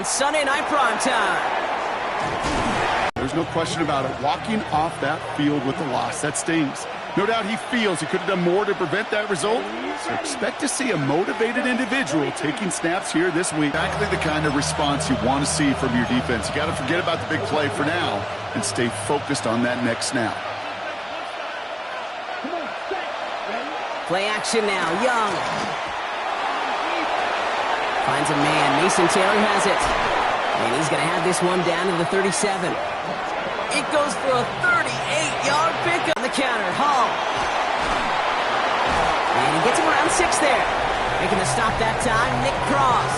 on Sunday Night Primetime. There's no question about it. Walking off that field with the loss, that stings. No doubt he feels he could have done more to prevent that result. So expect to see a motivated individual taking snaps here this week. Exactly the kind of response you want to see from your defense. You got to forget about the big play for now and stay focused on that next snap. Play action now. Young finds a man. Mason Taylor has it. And he's going to have this one down to the 37. It goes for a 38-yard pickup on the counter. Hall. And he gets him around 6 there. Making the stop that time, Nick Cross.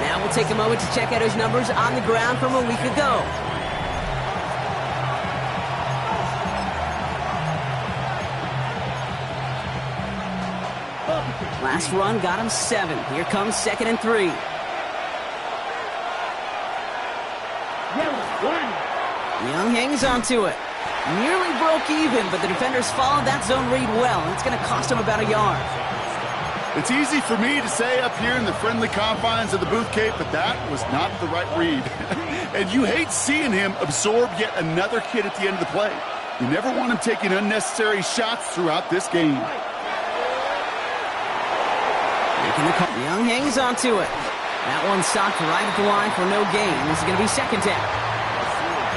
Now we'll take a moment to check out his numbers on the ground from a week ago. Last run got him 7. Here comes 2nd and 3. Young hangs on to it. Nearly broke even, but the defenders followed that zone read well, and it's going to cost him about a yard. It's easy for me to say up here in the friendly confines of the Booth Cape, but that was not the right read. And you hate seeing him absorb yet another hit at the end of the play. You never want him taking unnecessary shots throughout this game. Making the call. Young hangs on to it. That one stopped right at the line for no gain. This is going to be 2nd down.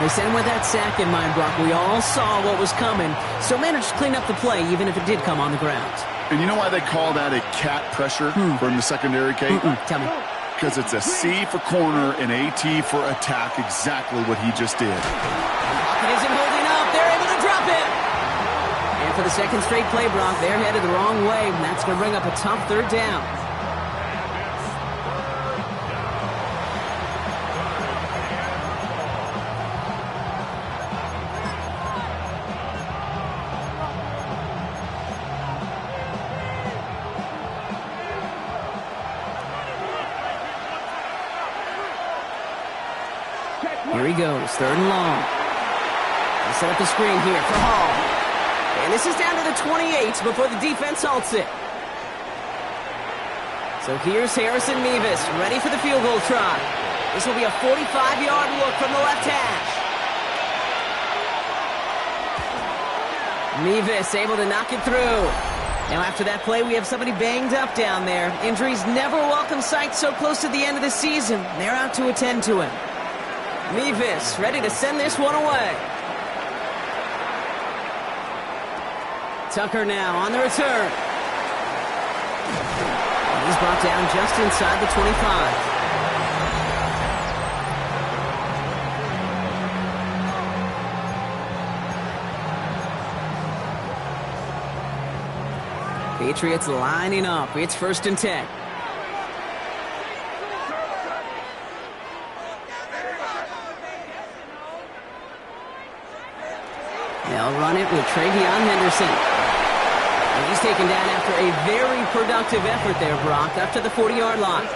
They sent with that sack in mind, Brock. We all saw what was coming, so managed to clean up the play, even if it did come on the ground. And you know why they call that a cat pressure from the secondary, Kate? Tell me. Because it's a C for corner and AT for attack, exactly what he just did. Pocket isn't holding up. They're able to drop it. And for the 2nd straight play, Brock, they're headed the wrong way, and that's going to bring up a tough 3rd down. Here he goes, 3rd and long. They set up the screen here for Hall. And this is down to the 28 before the defense halts it. So here's Harrison Mevis, ready for the field goal try. This will be a 45-yard look from the left hash. Mevis able to knock it through. Now after that play, we have somebody banged up down there. Injuries never welcome sight so close to the end of the season. They're out to attend to him. Mevis ready to send this one away. Tucker now on the return. He's brought down just inside the 25. Patriots lining up. It's 1st and 10. They'll run it with Travion Henderson. And he's taken down after a very productive effort there, Brock, up to the 40-yard line.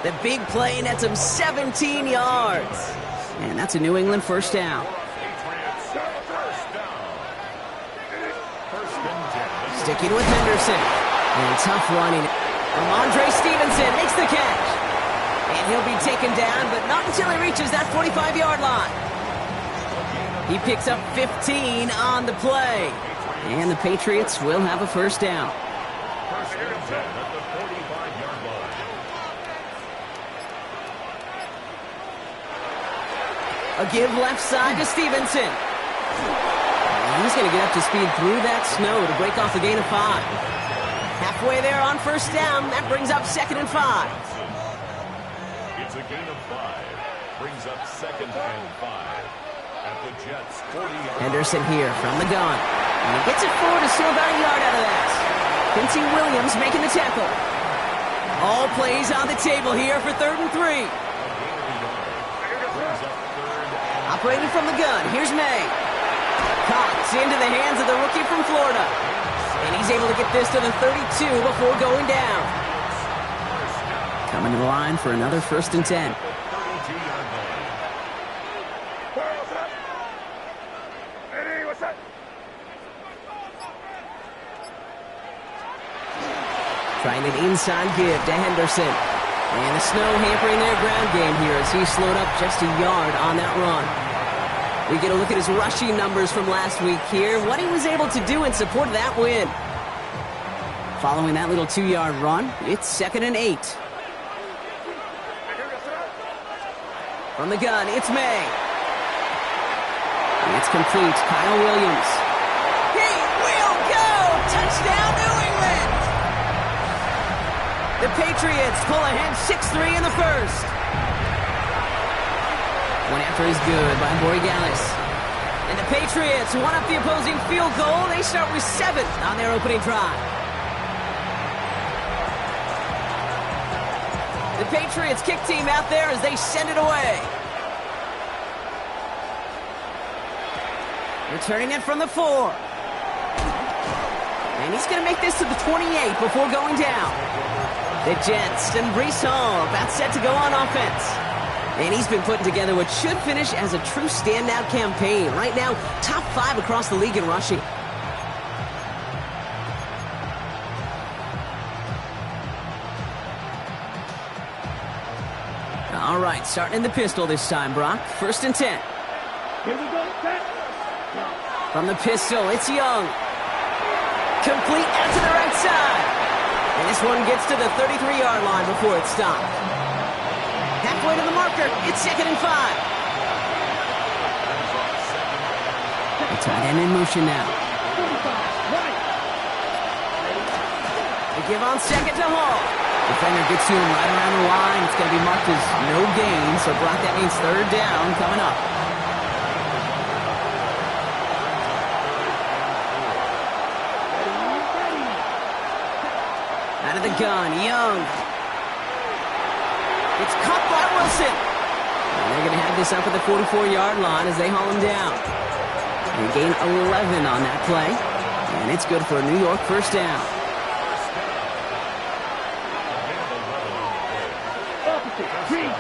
The big play nets him 17 yards. And that's a New England 1st down. Sticking with Henderson. And tough running from Andre Stevenson. Makes the catch. And he'll be taken down, but not until he reaches that 45-yard line. He picks up 15 on the play. And the Patriots will have a 1st down. A give left side to Stevenson. He's going to get up to speed through that snow to break off a gain of 5. Halfway there on 1st down. That brings up 2nd and 5. It's a gain of 5. Brings up 2nd and 5. At the Jets' 40-yard. Henderson here from the gun. And he gets it forward to steal about a yard out of that. Quincy Williams making the tackle. All plays on the table here for 3rd and 3. Operating from the gun, here's May. Caught into the hands of the rookie from Florida. And he's able to get this to the 32 before going down. Coming to the line for another 1st and 10. Trying an inside give to Henderson. And the snow hampering their ground game here as he slowed up just a yard on that run. We get a look at his rushing numbers from last week here, what he was able to do in support of that win. Following that little 2-yard run, it's 2nd and 8. From the gun, it's May. And it's complete. Kyle Williams. He will go! Touchdown, New England! The Patriots pull ahead 6-3 in the first. One after is good by Borregales. And the Patriots one up the opposing field goal. They start with 7 on their opening drive. The Patriots kick team out there as they send it away. Returning it from the 4. And he's going to make this to the 28 before going down. The Jets and Breece Hall about set to go on offense. And he's been putting together what should finish as a true standout campaign. Right now, top 5 across the league in rushing. All right, starting in the pistol this time, Brock. 1st and 10. Here we go, set. From the pistol, it's Young. Complete out to the right side. And this one gets to the 33-yard line before it's stopped. Halfway to the marker, it's 2nd and 5. The tight end in motion now. They give on 2nd to Hall. Defender gets to him right around the line. It's going to be marked as no gain, so Brock, that means 3rd down coming up. Out of the gun, Young. It's caught by Wilson. And they're going to have this up at the 44-yard line as they haul him down. They gain 11 on that play. And it's good for a New York 1st down.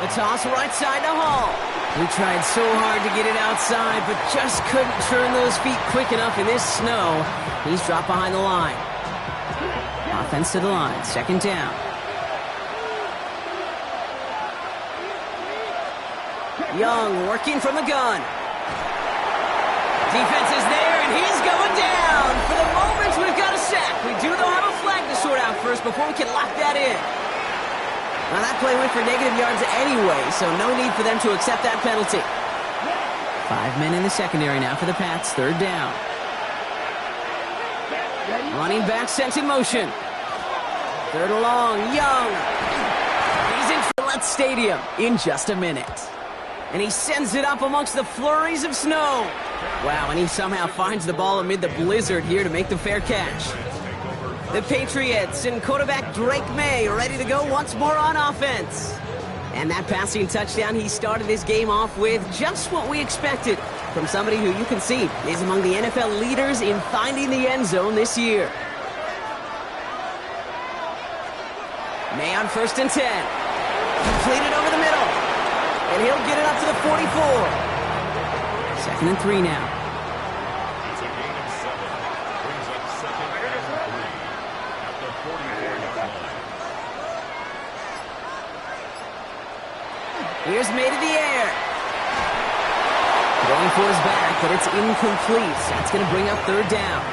The toss right side to Hall. He tried so hard to get it outside, but just couldn't turn those feet quick enough in this snow. He's dropped behind the line. Offense to the line, 2nd down. Young working from the gun. Defense is there, and he's going down. For the moment, we've got a sack. We do, though, have a flag to sort out first before we can lock that in. Now, that play went for negative yards anyway, so no need for them to accept that penalty. 5 men in the secondary now for the Pats, 3rd down. Running back sent in motion. 3rd and long, Young. He's in Gillette Stadium in just a minute. And he sends it up amongst the flurries of snow. Wow, and he somehow finds the ball amid the blizzard here to make the fair catch. The Patriots and quarterback Drake May ready to go once more on offense. And that passing touchdown he started this game off with, just what we expected from somebody who you can see is among the NFL leaders in finding the end zone this year. May on 1st and 10. Completed over the middle. And he'll get it up to the 44. 2nd and 3 now. It's a gain of 7. Brings up 2nd and 3 at the 44-yard line. Here's May to the air. Going for his back, but it's incomplete. That's going to bring up 3rd down.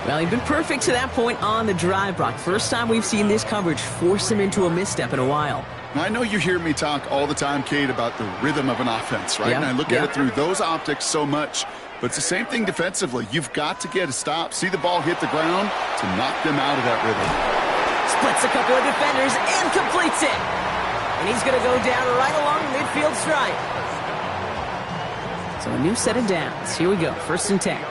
Well, he'd been perfect to that point on the drive, Brock. First time we've seen this coverage force him into a misstep in a while. I know you hear me talk all the time, Kate, about the rhythm of an offense, right? Yeah, And I look at it through those optics so much. But it's the same thing defensively. You've got to get a stop, see the ball hit the ground to knock them out of that rhythm. Splits a couple of defenders and completes it. And he's going to go down right along the midfield stripe. So a new set of downs. Here we go, 1st and 10.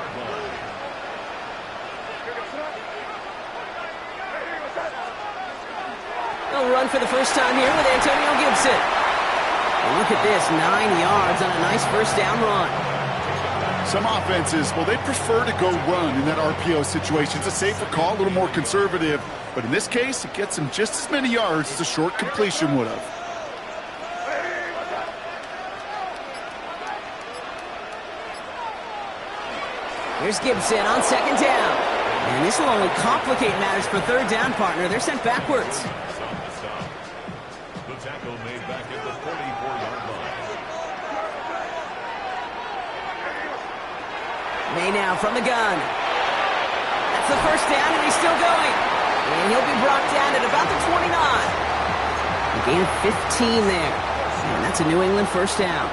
They'll run for the first time here with Antonio Gibson. And look at this, 9 yards on a nice 1st down run. Some offenses, well, they prefer to go run in that RPO situation. It's a safer call, a little more conservative. But in this case, it gets them just as many yards as a short completion would have. Here's Gibson on 2nd down. And this will only complicate matters for 3rd down, partner. They're sent backwards. throw made back at the 44-yard line. May now from the gun. That's the first down, and he's still going. And he'll be brought down at about the 29. A gain of 15 there. And that's a New England first down.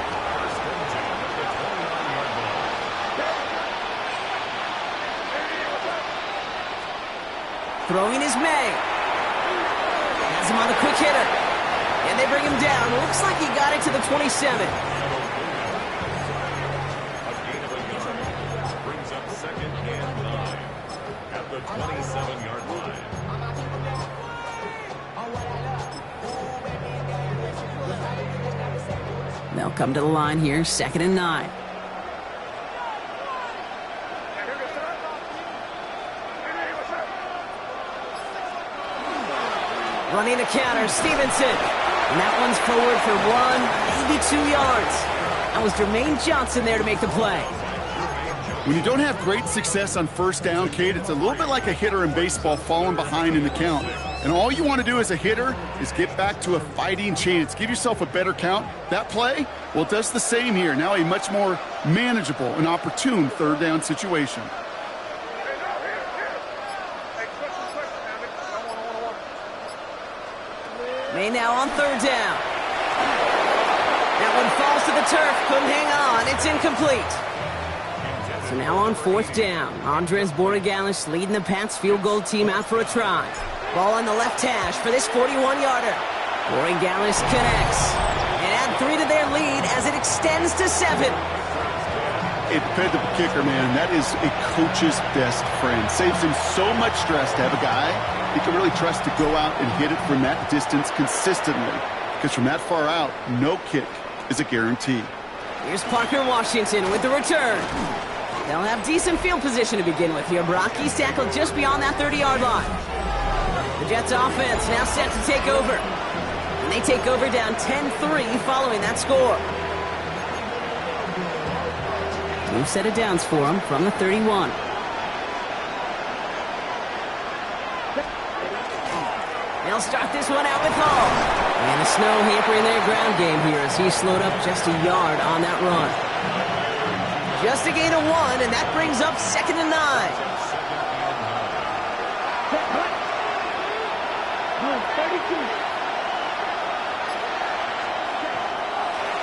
Throwing is May. Has him on the quick hitter. And they bring him down. Looks like he got it to the 27. A gain of a yard. Brings up 2nd and 9 at the 27-yard line. They'll come to the line here, 2nd and 9. Running a counter, Stevenson. And that one's forward for 1, maybe 2 yards. That was Jermaine Johnson there to make the play. When you don't have great success on first down, Kate, it's a little bit like a hitter in baseball falling behind in the count. And all you want to do as a hitter is get back to a fighting chance. Give yourself a better count. That play, well, it does the same here. Now a much more manageable and opportune third down situation. May now on 3rd down. That one falls to the turf. Couldn't hang on. It's incomplete. So now on 4th down. Andres Borregales leading the Pats field goal team out for a try. Ball on the left hash for this 41-yarder. Borregales connects. And add 3 to their lead as it extends to 7. A dependable kicker, man. That is a coach's best friend. Saves him so much stress to have a guy he can really trust to go out and hit it from that distance consistently. Because from that far out, no kick is a guarantee. Here's Parker Washington with the return. They'll have decent field position to begin with here, Brock. He's tackled just beyond that 30-yard line. The Jets offense now set to take over. And they take over down 10-3 following that score. New set of downs for them from the 31. They'll start this one out with Hall. And the snow hampering their ground game here as he slowed up just a yard on that run. Just a gain of 1, and that brings up 2nd and 9.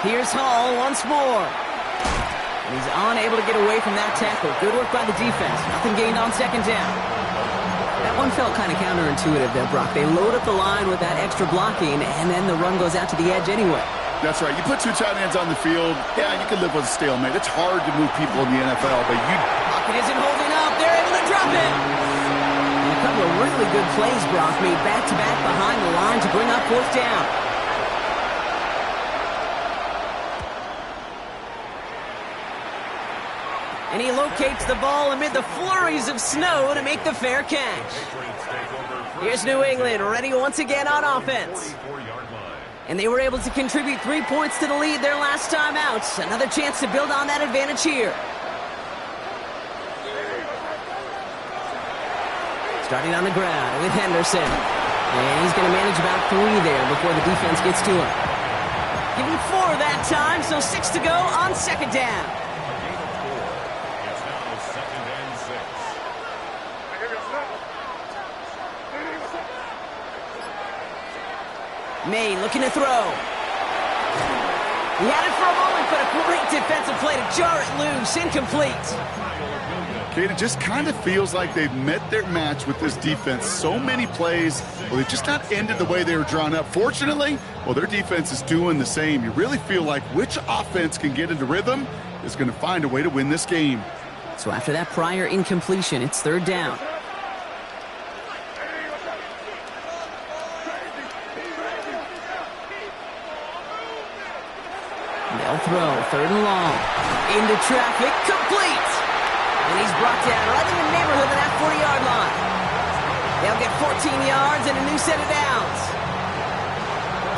Here's Hall once more. And he's unable to get away from that tackle. Good work by the defense. Nothing gained on 2nd down. That one felt kind of counterintuitive there, Brock. They load up the line with that extra blocking, and then the run goes out to the edge anyway. That's right. You put 2 tight ends on the field, yeah, you can live with a stalemate. It's hard to move people in the NFL, but you... Pocket isn't holding up. They're able to drop it. And a couple of really good plays, Brock, made back-to-back behind the line to bring up 4th down. And he locates the ball amid the flurries of snow to make the fair catch. Here's New England ready once again on offense. And they were able to contribute 3 points to the lead their last time out. Another chance to build on that advantage here. Starting on the ground with Henderson. And he's going to manage about 3 there before the defense gets to him. Give him 4 that time, so 6 to go on 2nd down. May looking to throw. He had it for a moment, but a great defensive play to jar it loose. Incomplete. Kate, it just kind of feels like they've met their match with this defense. So many plays, well, they've just not ended the way they were drawn up. Fortunately, well, their defense is doing the same. You really feel like which offense can get into rhythm is going to find a way to win this game. So after that prior incompletion, it's 3rd down. They'll throw, 3rd and long. Into traffic, complete. And he's brought down right in the neighborhood of that 40-yard line. They'll get 14 yards and a new set of downs.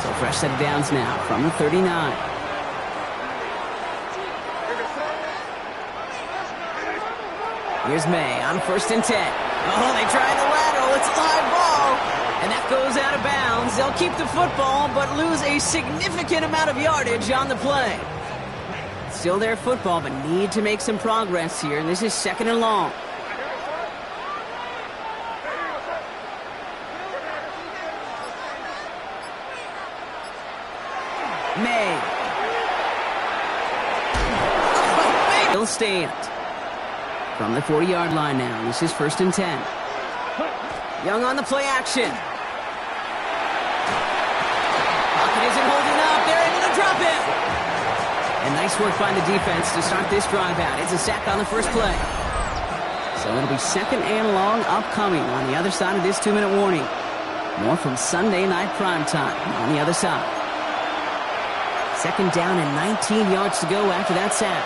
So fresh set of downs now from the 39. Here's May on 1st and 10. Oh, they try the lateral. It's a live ball. ball. And that goes out of bounds. They'll keep the football, but lose a significant amount of yardage on the play. Still their football, but need to make some progress here. And this is 2nd and long. May. He'll stand. From the 40-yard line now. This is 1st and 10. Young on the play action. Pocket isn't holding up. They're able to drop it. And nice work by the defense to start this drive out. It's a sack on the first play. So it'll be 2nd and long upcoming on the other side of this 2-minute warning. More from Sunday night primetime on the other side. 2nd down and 19 yards to go after that sack.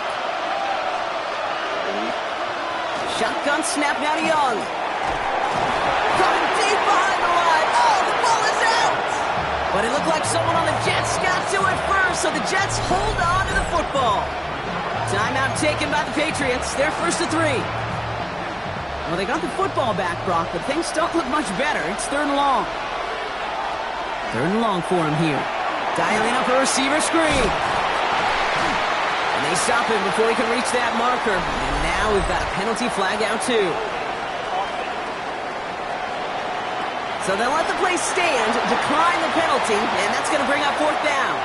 Shotgun snap now to Young. Coming deep behind the line. Oh, the ball is out! But it looked like someone on the Jets got to it first, so the Jets hold on to the football. Timeout taken by the Patriots. They're 1st and 3. Well, they got the football back, Brock, but things don't look much better. It's 3rd and long. 3rd and long for him here. Dialing up a receiver screen. And they stop him before he can reach that marker. And now we've got a penalty flag out too. So they'll let the play stand, decline the penalty, and that's going to bring up 4th down.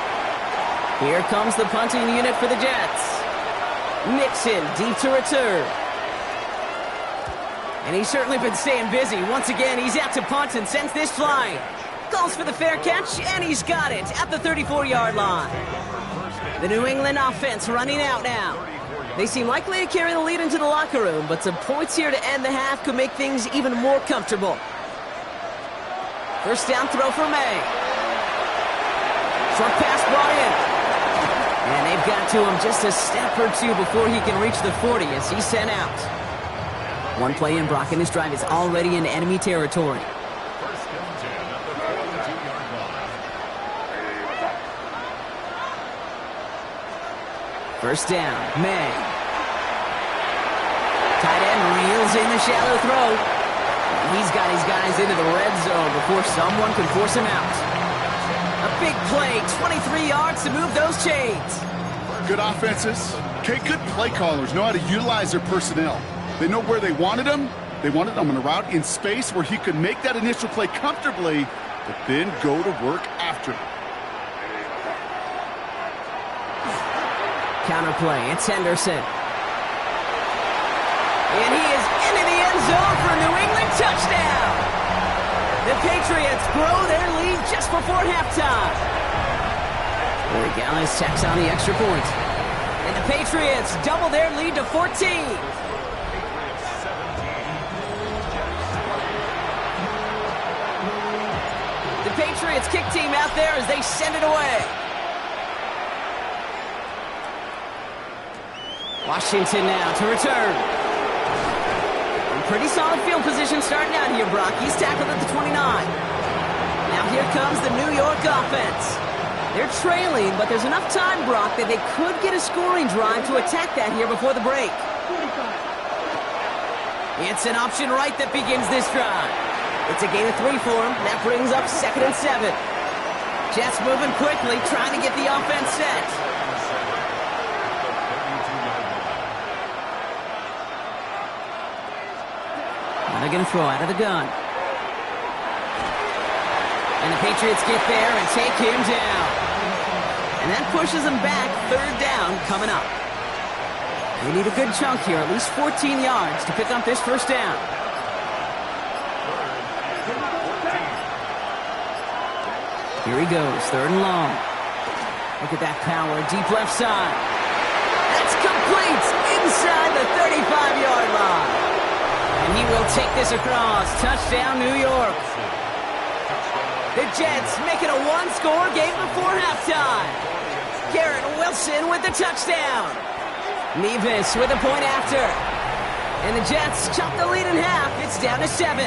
Here comes the punting unit for the Jets. Nixon deep to return. And he's certainly been staying busy. Once again, he's out to punt and sends this flying. Calls for the fair catch, and he's got it at the 34-yard line. The New England offense running out now. They seem likely to carry the lead into the locker room, but some points here to end the half could make things even more comfortable. 1st down throw for May. Short pass brought in. And they've got to him just a step or two before he can reach the 40 as he's sent out. One play in, Brock, and this drive is already in enemy territory. First down, May. Tight end reels in the shallow throw. And he's got his guys into the red zone before someone can force him out. A big play, 23 yards to move those chains. Good offenses. Okay, good play callers know how to utilize their personnel. They know where they wanted him. They wanted him on a route in space where he could make that initial play comfortably, but then go to work after. Counterplay, it's Henderson. And he is into the end zone for a New England touchdown. The Patriots grow their lead just before halftime. Corey Gallis tacks on the extra point. And the Patriots double their lead to 14. The Patriots kick team out there as they send it away. Washington now to return. And pretty solid field position starting out here, Brock. He's tackled at the 29. Now here comes the New York offense. They're trailing, but there's enough time, Brock, that they could get a scoring drive to attack that here before the break. It's an option right that begins this drive. It's a gain of 3 for him. That brings up 2nd and 7. Jets moving quickly, trying to get the offense set. They're going to throw out of the gun. And the Patriots get there and take him down. And that pushes them back. 3rd down coming up. They need a good chunk here, at least 14 yards to pick up this 1st down. Here he goes, 3rd and long. Look at that power, deep left side. That's complete inside the 35-yard line. And he will take this across. Touchdown, New York. The Jets making a one-score game before halftime. Garrett Wilson with the touchdown. Nevis with a point after. And the Jets chop the lead in half. It's down to 7.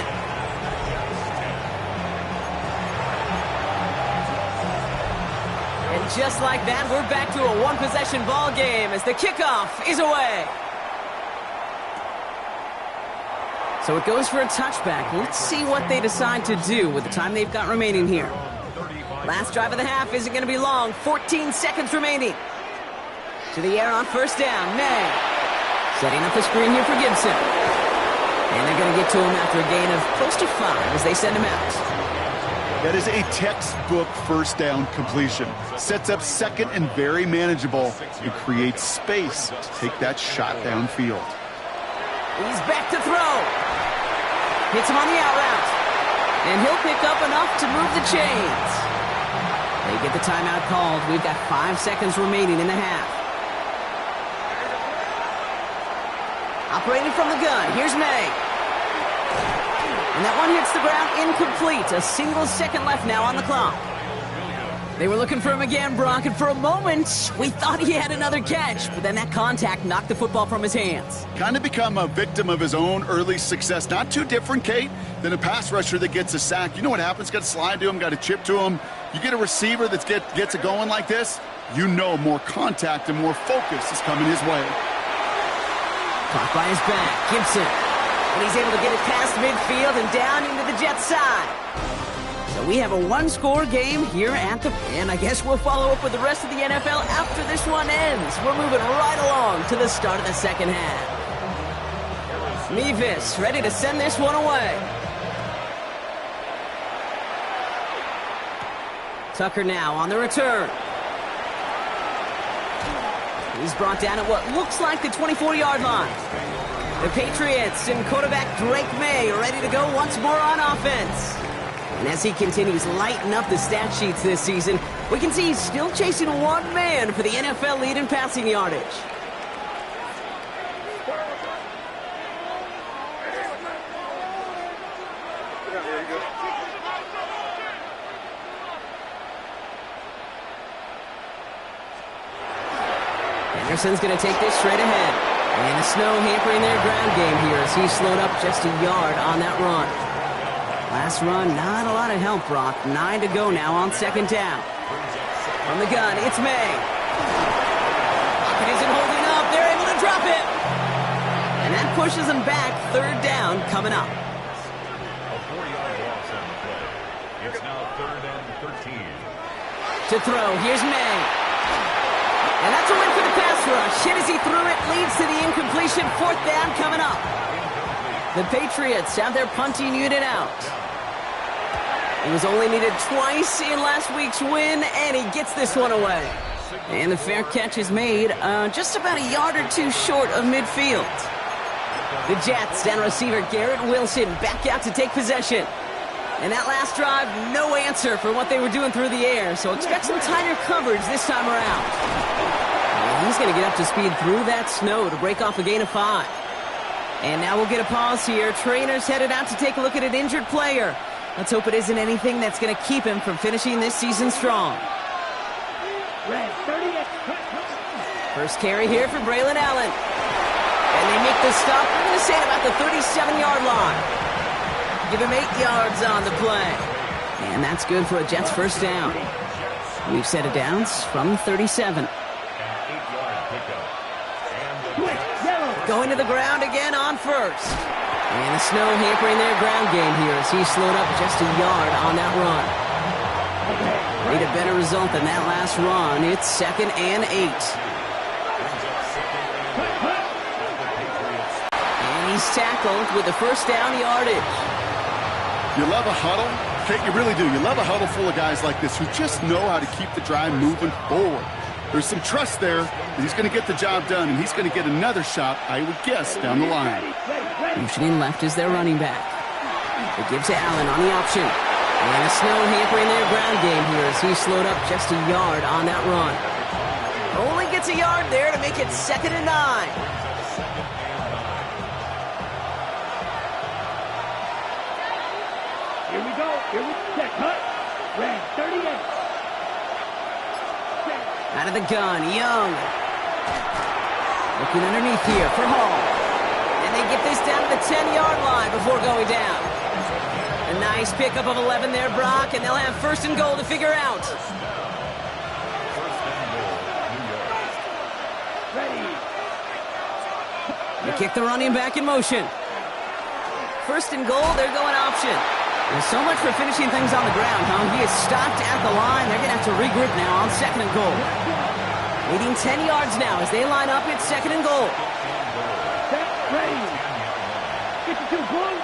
And just like that, we're back to a one-possession ball game as the kickoff is away. So it goes for a touchback. Let's see what they decide to do with the time they've got remaining here. Last drive of the half isn't going to be long. 14 seconds remaining. To the air on first down. May. Setting up a screen here for Gibson. And they're going to get to him after a gain of close to 5 as they send him out. That is a textbook first down completion. Sets up second and very manageable. It creates space to take that shot downfield. He's back to throw. Hits him on the out route. And he'll pick up enough to move the chains. They get the timeout called. We've got 5 seconds remaining in the half. Operating from the gun. Here's May. And that one hits the ground incomplete. A single second left now on the clock. They were looking for him again, Brock, and for a moment, we thought he had another catch, but then that contact knocked the football from his hands. Kind of become a victim of his own early success. Not too different, Kate, than a pass rusher that gets a sack. You know what happens? Got to slide to him, got to chip to him. You get a receiver that gets it going like this, you know more contact and more focus is coming his way. Caught by his back, Gibson. And he's able to get it past midfield and down into the Jets' side. So we have a one-score game here at the... And I guess we'll follow up with the rest of the NFL after this one ends. We're moving right along to the start of the second half. Mevis ready to send this one away. Tucker now on the return. He's brought down at what looks like the 24-yard line. The Patriots and quarterback Drake May ready to go once more on offense. And as he continues lighting up the stat sheets this season, we can see he's still chasing one man for the NFL lead in passing yardage. Anderson's going to take this straight ahead. And the snow hampering their ground game here as he slowed up just a yard on that run. Last run, not a lot of help, Brock. 9 to go now on second down. From the gun, it's May. Pocket isn't holding up. They're able to drop it. And that pushes them back. Third down coming up. A 4-yard loss on the play. It's now 3rd and 13. To throw, here's May. And that's a win for the pass rush. Hit as he threw it, leads to the incompletion. 4th down coming up. The Patriots have their punting unit out. He was only needed twice in last week's win, and he gets this one away. And the fair catch is made just about a yard or two short of midfield. The Jets and receiver Garrett Wilson back out to take possession. And that last drive, no answer for what they were doing through the air, so expect some tighter coverage this time around. And he's going to get up to speed through that snow to break off a gain of 5. And now we'll get a pause here. Trainers headed out to take a look at an injured player. Let's hope it isn't anything that's going to keep him from finishing this season strong. First carry here for Braylon Allen. And they make the stop. We're going to say at about the 37-yard line. Give him 8 yards on the play. And that's good for a Jets first down. We've set it downs from 37. Going to the ground again on first. And the snow hampering their ground game here as he slowed up just a yard on that run. Made a better result than that last run. It's 2nd and 8. And he's tackled with the first down yardage. You love a huddle? Kate, you really do. You love a huddle full of guys like this who just know how to keep the drive moving forward. There's some trust there that he's going to get the job done, and he's going to get another shot, I would guess, down the line. Motioning left is their running back. It gives to Allen on the option. And the snow hampering their ground game here as he slowed up just a yard on that run. Only gets a yard there to make it 2nd and 9. Here we go. Here we go. Cut. Red 38. Out of the gun, Young. Looking underneath here for Hall. And they get this down to the 10-yard line before going down. A nice pickup of 11 there, Brock, and they'll have 1st and goal to figure out. Ready. They kick the running back in motion. first and goal, they're going option. There's so much for finishing things on the ground, huh? He is stopped at the line. They're going to have to regroup now on second and goal. Leading 10 yards now as they line up at second and goal. Set, ready. 52 points.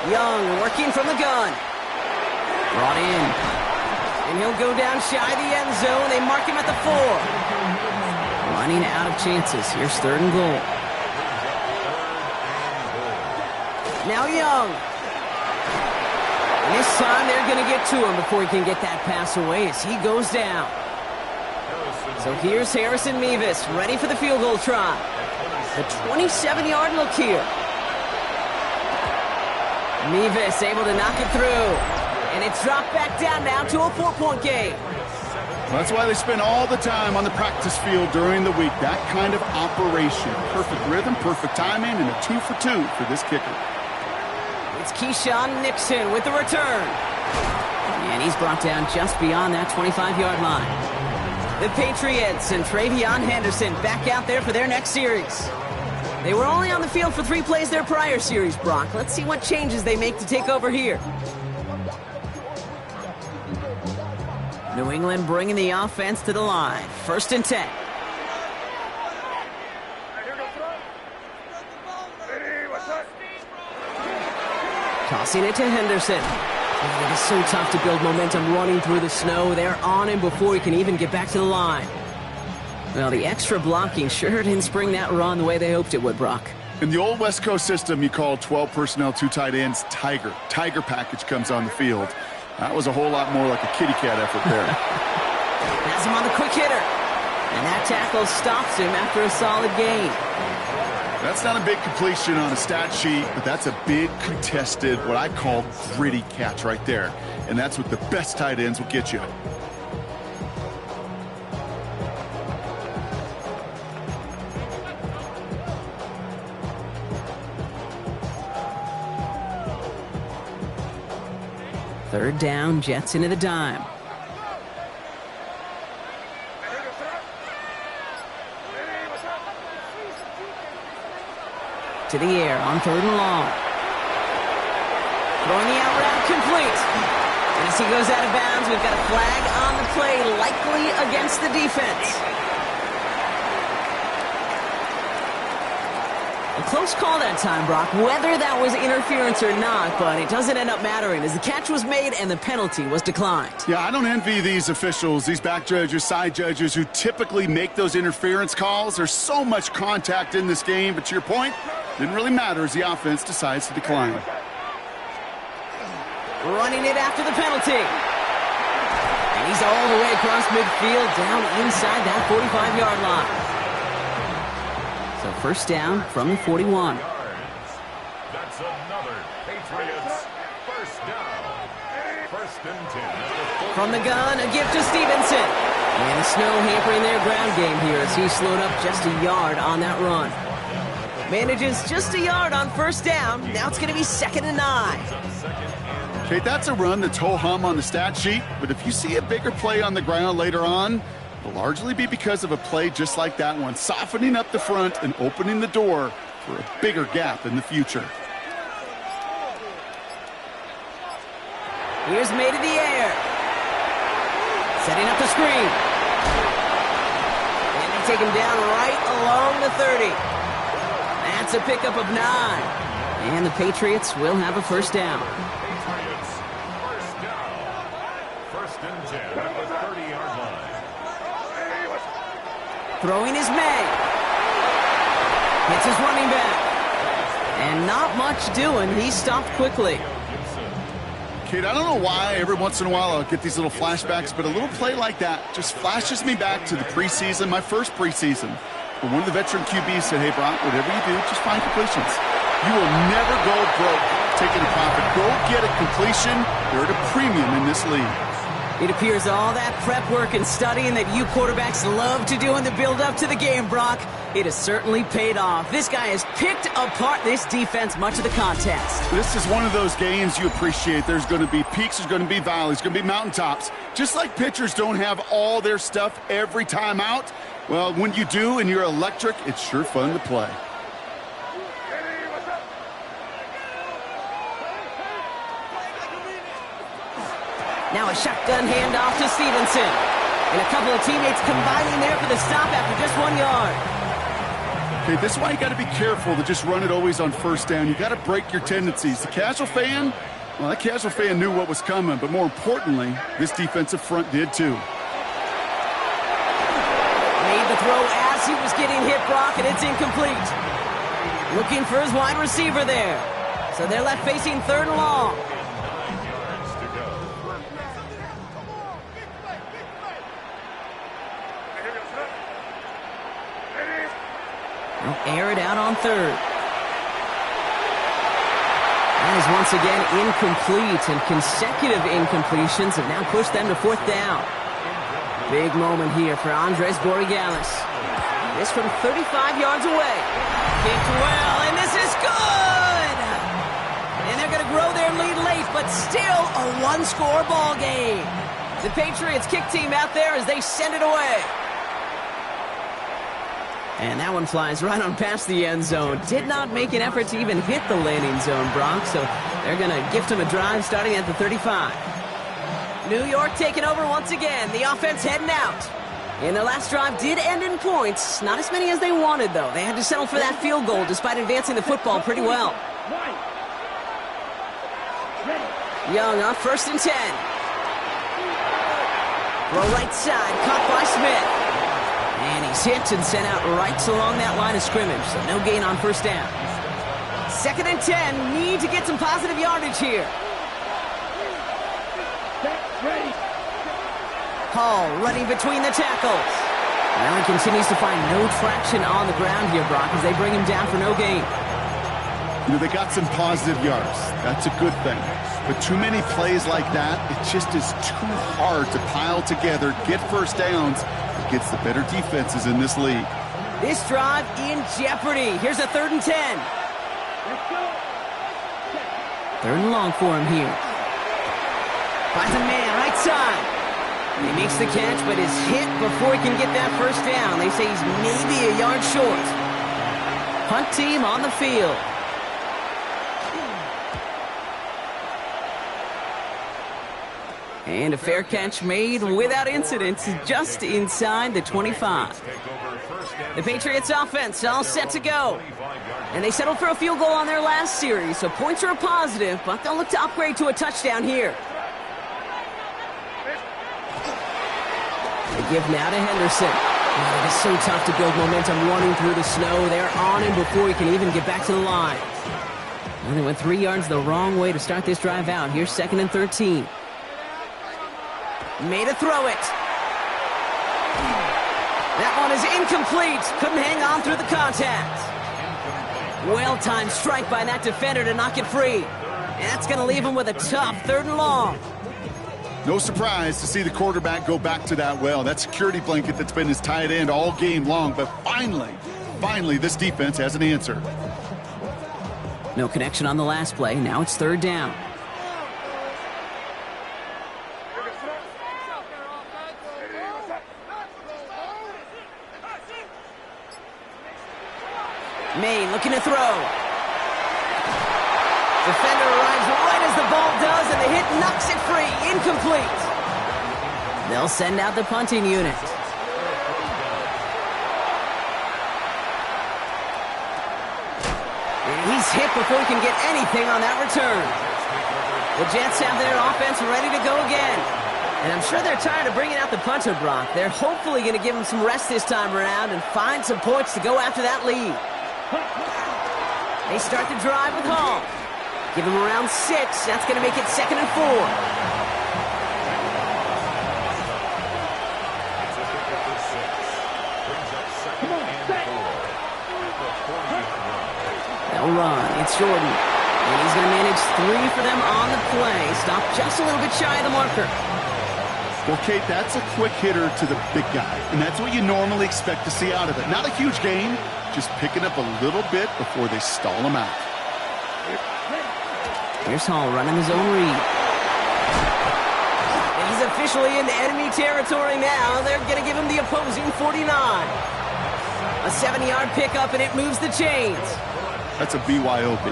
Young working from the gun. Brought in. And he'll go down shy of the end zone. They mark him at the 4. Running out of chances. Here's third and goal. Now Young. And this time they're going to get to him before he can get that pass away as he goes down. So here's Harrison Mevis ready for the field goal try. The 27-yard look here. Mevis able to knock it through. And it's dropped back down now to a 4-point game. Well, that's why they spend all the time on the practice field during the week. That kind of operation. Perfect rhythm, perfect timing, and a 2 for 2 for this kicker. It's Keyshawn Nixon with the return. And he's brought down just beyond that 25-yard line. The Patriots and Travion Henderson back out there for their next series. They were only on the field for 3 plays their prior series, Brock. Let's see what changes they make to take over here. New England bringing the offense to the line. First and 10. Tossing it to Henderson. It is so tough to build momentum running through the snow. They're on him before he can even get back to the line. Well, the extra blocking sure didn't spring that run the way they hoped it would, Brock. In the old West Coast system, you call 12 personnel, 2 tight ends, Tiger. Tiger package comes on the field. That was a whole lot more like a kitty cat effort there. Has him on the quick hitter. And that tackle stops him after a solid gain. That's not a big completion on a stat sheet, but that's a big contested, what I call gritty catch right there. And that's what the best tight ends will get you. Third down, Jets into the dime. To the air on third and long. Throwing the out route complete. And as he goes out of bounds, we've got a flag on the play, likely against the defense. A close call that time, Brock, whether that was interference or not, but it doesn't end up mattering as the catch was made and the penalty was declined. Yeah, I don't envy these officials, these back judges, side judges who typically make those interference calls. There's so much contact in this game, but to your point, didn't really matter as the offense decides to decline. Running it after the penalty. And he's all the way across midfield, down inside that 45-yard line. So first down from the 41. That's another Patriots first down. First and 10. From the gun, a gift to Stevenson. And the snow hampering their ground game here as he slowed up just a yard on that run. Manages just a yard on first down. Now it's going to be 2nd and 9. Okay, that's a run that's ho-hum on the stat sheet, but if you see a bigger play on the ground later on, it'll largely be because of a play just like that one, softening up the front and opening the door for a bigger gap in the future. Here's made in the air. Setting up the screen. And they take him down right along the 30. That's a pickup of 9. And the Patriots will have a first down. Patriots first down. First and 10 at the 30-yard line. Throwing is May. Hits his running back. And not much doing. He stopped quickly. Kate, I don't know why every once in a while I'll get these little flashbacks, but a little play like that just flashes me back to the preseason, my first preseason. When one of the veteran QBs said, hey, Brock, whatever you do, just find completions. You will never go broke taking a profit. Go get a completion. They're at a premium in this league. It appears all that prep work and studying that you quarterbacks love to do in the build-up to the game, Brock, it has certainly paid off. This guy has picked apart this defense much of the contest. This is one of those games you appreciate. There's going to be peaks, there's going to be valleys, there's going to be mountaintops. Just like pitchers don't have all their stuff every time out, well, when you do and you're electric, it's sure fun to play. Now a shotgun handoff to Stevenson. And a couple of teammates combining there for the stop after just 1 yard. Okay, this is why you got to be careful to just run it always on first down. You got to break your tendencies. The casual fan, well, that casual fan knew what was coming, but more importantly, this defensive front did too. Made the throw as he was getting hit, Brock, and it's incomplete. Looking for his wide receiver there. So they're left facing 3rd and long. They'll air it out on 3rd. That is once again incomplete, and consecutive incompletions have now pushed them to 4th down. Big moment here for Andres Borregales. This from 35 yards away. Kicked well, and this is good! And they're going to grow their lead late, but still a one-score ball game. The Patriots kick team out there as they send it away. And that one flies right on past the end zone. Did not make an effort to even hit the landing zone, Brock, so they're going to gift him a drive starting at the 35. New York taking over once again. The offense heading out. And their last drive did end in points. Not as many as they wanted, though. They had to settle for that field goal despite advancing the football pretty well. Young on 1st and 10. Throw right side, caught by Smith. And he's hit and sent out right along that line of scrimmage, so no gain on 1st down. 2nd and 10, need to get some positive yardage here. Hall running between the tackles. Now he continues to find no traction on the ground here, Brock, as they bring him down for no gain. You know, they got some positive yards. That's a good thing. But too many plays like that, it just is too hard to pile together, get 1st downs against the better defenses in this league. This drive in jeopardy. Here's a 3rd and 10. 3rd and long for him here. Finds a man right side. He makes the catch, but is hit before he can get that 1st down. They say he's maybe a yard short. Punt team on the field. And a fair catch made without incident, just inside the 25. The Patriots offense all set to go. And they settled for a field goal on their last series, so points are a positive, but they'll look to upgrade to a touchdown here. They give now to Henderson. Oh, it is so tough to build momentum running through the snow. They're on him before he can even get back to the line. And they went 3 yards the wrong way to start this drive out. Here's 2nd and 13. Made a throw it. That one is incomplete. Couldn't hang on through the contact. Well-timed strike by that defender to knock it free. And that's going to leave him with a tough 3rd and long. No surprise to see the quarterback go back to that well. That security blanket that's been his tight end all game long. But finally, this defense has an answer. No connection on the last play. Now it's 3rd down. Maine looking to throw. Defender arrives right as the ball does, and the hit knocks it free. Incomplete. They'll send out the punting unit. And he's hit before he can get anything on that return. The Jets have their offense ready to go again. And I'm sure they're tired of bringing out the punter, Brock. They're hopefully going to give him some rest this time around and find some points to go after that lead. They start the drive with Hall. Give him around 6. That's going to make it 2nd and 4. They'll run. It's Jordan. And he's going to manage 3 for them on the play. Stop just a little bit shy of the marker. Well, Kate, that's a quick hitter to the big guy. And that's what you normally expect to see out of it. Not a huge gain, just picking up a little bit before they stall him out. Here's Hall running his own read. And he's officially into enemy territory now. They're going to give him the opposing 49. A 7-yard pickup, and it moves the chains. That's a BYOB.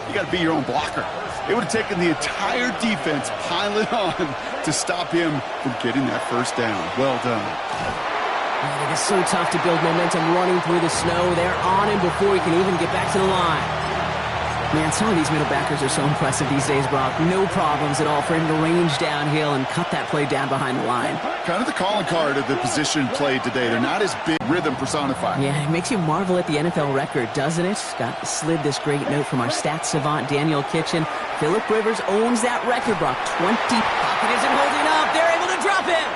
You got to be your own blocker. It would have taken the entire defense piling on to stop him from getting that first down. Well done. Man, it is so tough to build momentum running through the snow. They're on him before he can even get back to the line. Man, some of these middle backers are so impressive these days, Brock. No problems at all for him to range downhill and cut that play down behind the line. Kind of the calling card of the position played today. They're not as big, rhythm personified. Yeah, it makes you marvel at the NFL record, doesn't it? Slid this great note from our stats savant, Daniel Kitchen. Phillip Rivers owns that record, Brock. 20. Pocket isn't holding up. They're able to drop him.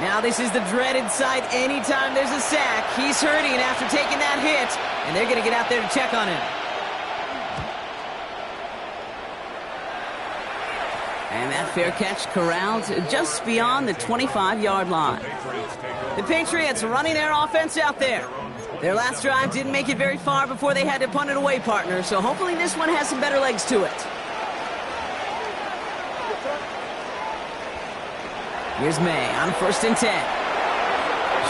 Now this is the dreaded sight anytime there's a sack. He's hurting after taking that hit, and they're going to get out there to check on him. And that fair catch corralled just beyond the 25-yard line. The Patriots running their offense out there. Their last drive didn't make it very far before they had to punt it away, partner, so hopefully this one has some better legs to it. Here's May on 1st and 10.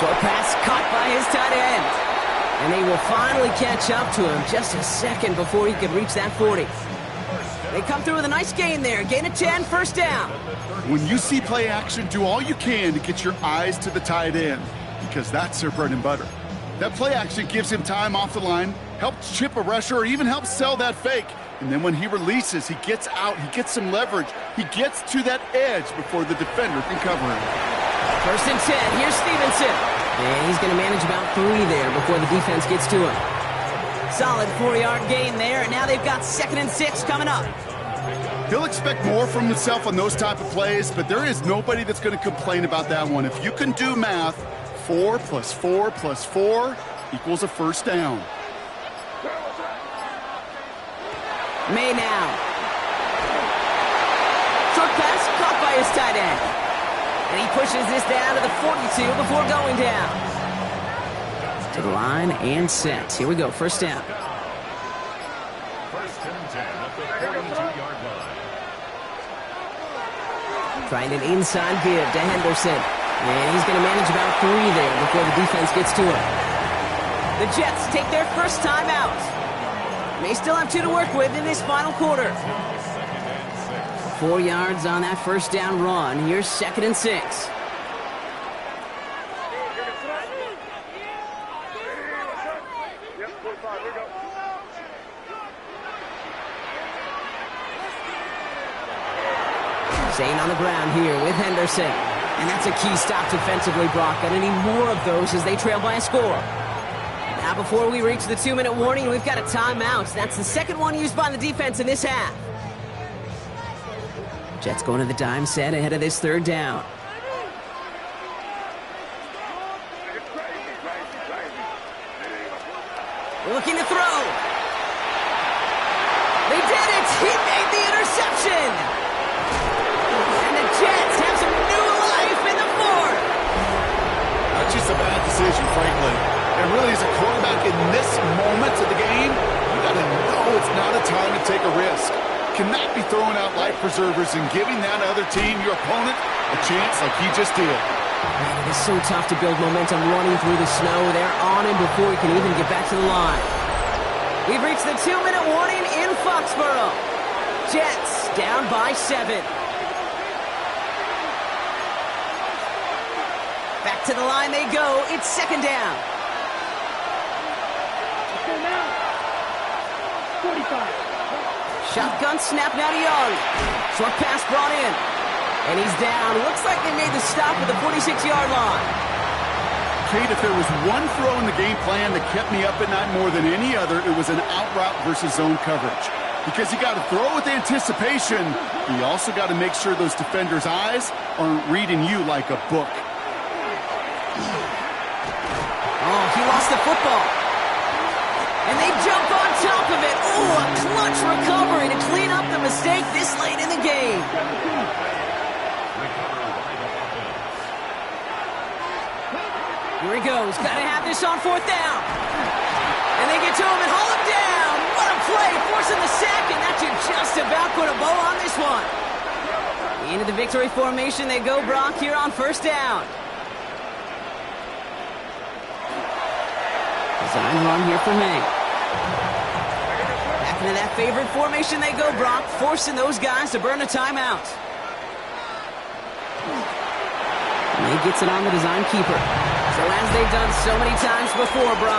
Short pass caught by his tight end. And they will finally catch up to him just a second before he could reach that 40. They come through with a nice gain there. Gain of 10, first down. When you see play action, do all you can to get your eyes to the tight end, because that's their bread and butter. That play action gives him time off the line, helps chip a rusher, or even helps sell that fake. And then when he releases, he gets out, he gets some leverage. He gets to that edge before the defender can cover him. 1st and 10, here's Stevenson. And he's going to manage about 3 there before the defense gets to him. Solid 4-yard gain there, and now they've got 2nd and 6 coming up. He'll expect more from himself on those type of plays, but there is nobody that's going to complain about that one. If you can do math, 4 plus 4 plus 4 equals a first down. May now. Short pass caught by his tight end. And he pushes this down to the 42 before going down. To the line and set. Here we go, first down. 1st and 10 at the 42-yard line. Trying an inside give to Henderson. And he's going to manage about 3 there before the defense gets to him. The Jets take their first time out. They still have 2 to work with in this final quarter. 4 yards on that first down run. Here's 2nd and 6. Staying on the ground here with Henderson. And that's a key stop defensively, Brock. Gonna need more of those as they trail by a score. Now before we reach the 2-minute warning, we've got a timeout. That's the second one used by the defense in this half. Jets going to the dime set ahead of this 3rd down. Looking to throw. They did it! He made the interception! And the Jets have some new life in the 4th. That's just a bad decision, frankly. And really, as a quarterback in this moment of the game, you got to know it's not a time to take a risk. Cannot be throwing out life preservers and giving that other team, your opponent, a chance like he just did. Man, it is so tough to build momentum running through the snow. They're on him before he can even get back to the line. We've reached the 2-minute warning in Foxborough. Jets down by 7. Back to the line they go. It's 2nd down. 45. Shotgun snap now to Young. Short pass brought in. And he's down. Looks like they made the stop at the 46-yard line. Kate, if there was one throw in the game plan that kept me up at night more than any other, it was an out route versus zone coverage. Because you got to throw with anticipation, you also got to make sure those defenders' eyes aren't reading you like a book. Oh, he lost the football. And they jump on top of it. Oh, a clutch recovery to clean up the mistake this late in the game. Here he goes. Got to have this on 4th down. And they get to him and haul him down. What a play, forcing the sack, and that should just about put a bow on this one. Into the victory formation they go, Brock, here on 1st down. Design run here for May. Back Back into that favorite formation they go, Brock, forcing those guys to burn a timeout. And he gets it on the design keeper. So as they've done so many times before, Brock,